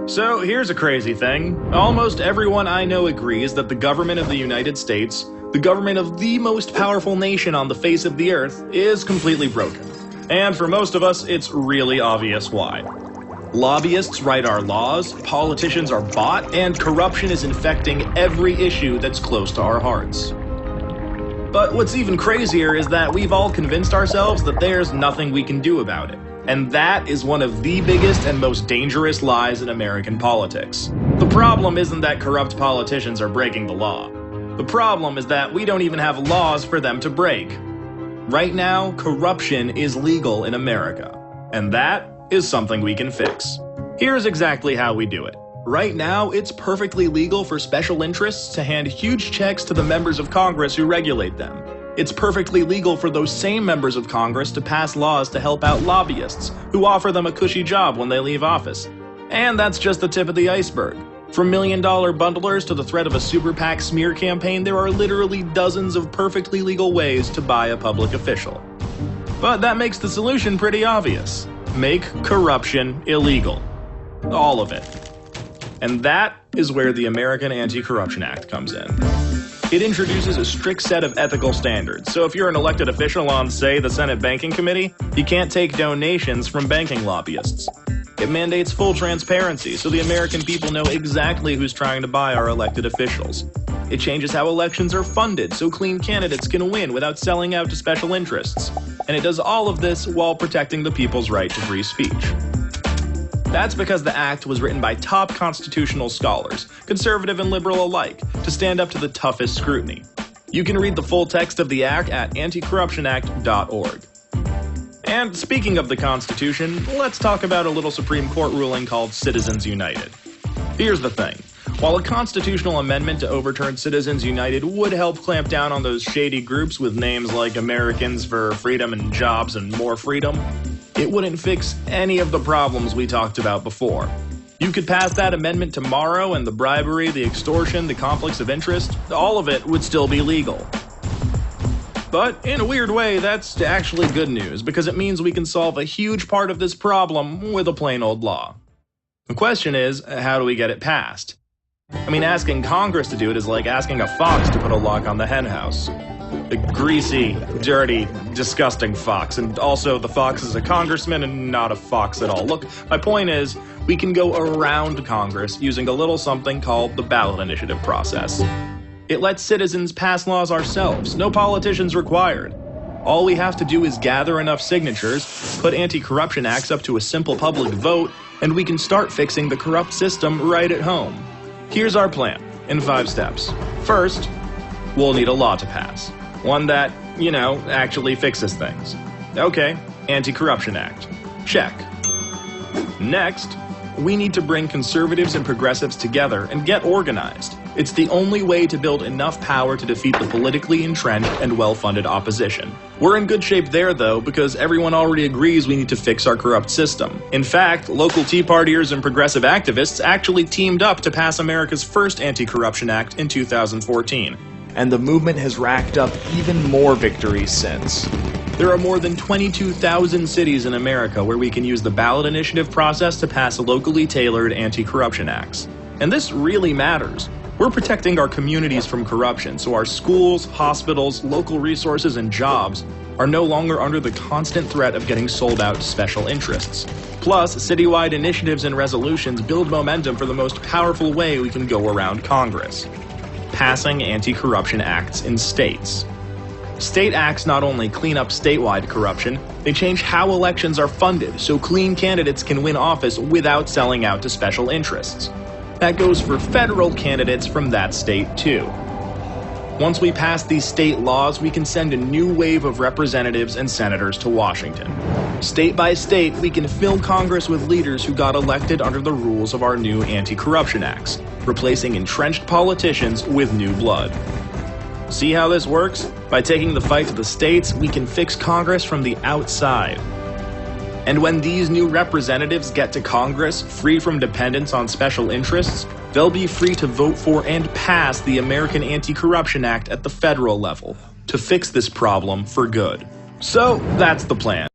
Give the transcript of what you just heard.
So here's a crazy thing. Almost everyone I know agrees that the government of the United States, the government of the most powerful nation on the face of the earth, is completely broken. And for most of us, it's really obvious why. Lobbyists write our laws, politicians are bought, and corruption is infecting every issue that's close to our hearts. But what's even crazier is that we've all convinced ourselves that there's nothing we can do about it. And that is one of the biggest and most dangerous lies in American politics. The problem isn't that corrupt politicians are breaking the law. The problem is that we don't even have laws for them to break. Right now, corruption is legal in America. And that is something we can fix. Here's exactly how we do it. Right now, it's perfectly legal for special interests to hand huge checks to the members of Congress who regulate them. It's perfectly legal for those same members of Congress to pass laws to help out lobbyists who offer them a cushy job when they leave office. And that's just the tip of the iceberg. From million-dollar bundlers to the threat of a super PAC smear campaign, there are literally dozens of perfectly legal ways to buy a public official. But that makes the solution pretty obvious. Make corruption illegal. All of it. And that is where the American Anti-Corruption Act comes in. It introduces a strict set of ethical standards, so if you're an elected official on, say, the Senate Banking Committee, you can't take donations from banking lobbyists. It mandates full transparency, so the American people know exactly who's trying to buy our elected officials. It changes how elections are funded, so clean candidates can win without selling out to special interests. And it does all of this while protecting the people's right to free speech. That's because the act was written by top constitutional scholars, conservative and liberal alike, to stand up to the toughest scrutiny. You can read the full text of the act at anticorruptionact.org. And speaking of the Constitution, let's talk about a little Supreme Court ruling called Citizens United. Here's the thing. While a constitutional amendment to overturn Citizens United would help clamp down on those shady groups with names like Americans for Freedom and Jobs and More Freedom, it wouldn't fix any of the problems we talked about before. You could pass that amendment tomorrow and the bribery, the extortion, the conflicts of interest, all of it would still be legal. But in a weird way, that's actually good news because it means we can solve a huge part of this problem with a plain old law. The question is, how do we get it passed? I mean, asking Congress to do it is like asking a fox to put a lock on the henhouse. A greasy, dirty, disgusting fox, and also the fox is a congressman and not a fox at all. Look, my point is, we can go around Congress using a little something called the ballot initiative process. It lets citizens pass laws ourselves, no politicians required. All we have to do is gather enough signatures, put anti-corruption acts up to a simple public vote, and we can start fixing the corrupt system right at home. Here's our plan, in 5 steps. First, we'll need a law to pass. One that, actually fixes things. Okay, Anti-Corruption Act. Check. Next, we need to bring conservatives and progressives together and get organized. It's the only way to build enough power to defeat the politically entrenched and well-funded opposition. We're in good shape there, though, because everyone already agrees we need to fix our corrupt system. In fact, local Tea Partiers and progressive activists actually teamed up to pass America's first Anti-Corruption Act in 2014. And the movement has racked up even more victories since. There are more than 22,000 cities in America where we can use the ballot initiative process to pass locally tailored anti-corruption acts. And this really matters. We're protecting our communities from corruption, so our schools, hospitals, local resources, and jobs are no longer under the constant threat of getting sold out to special interests. Plus, citywide initiatives and resolutions build momentum for the most powerful way we can go around Congress: passing anti-corruption acts in states. State acts not only clean up statewide corruption, they change how elections are funded so clean candidates can win office without selling out to special interests. That goes for federal candidates from that state too. Once we pass these state laws, we can send a new wave of representatives and senators to Washington. State by state, we can fill Congress with leaders who got elected under the rules of our new anti-corruption acts, replacing entrenched politicians with new blood. See how this works? By taking the fight to the states, we can fix Congress from the outside. And when these new representatives get to Congress, free from dependence on special interests, they'll be free to vote for and pass the American Anti-Corruption Act at the federal level to fix this problem for good. So that's the plan.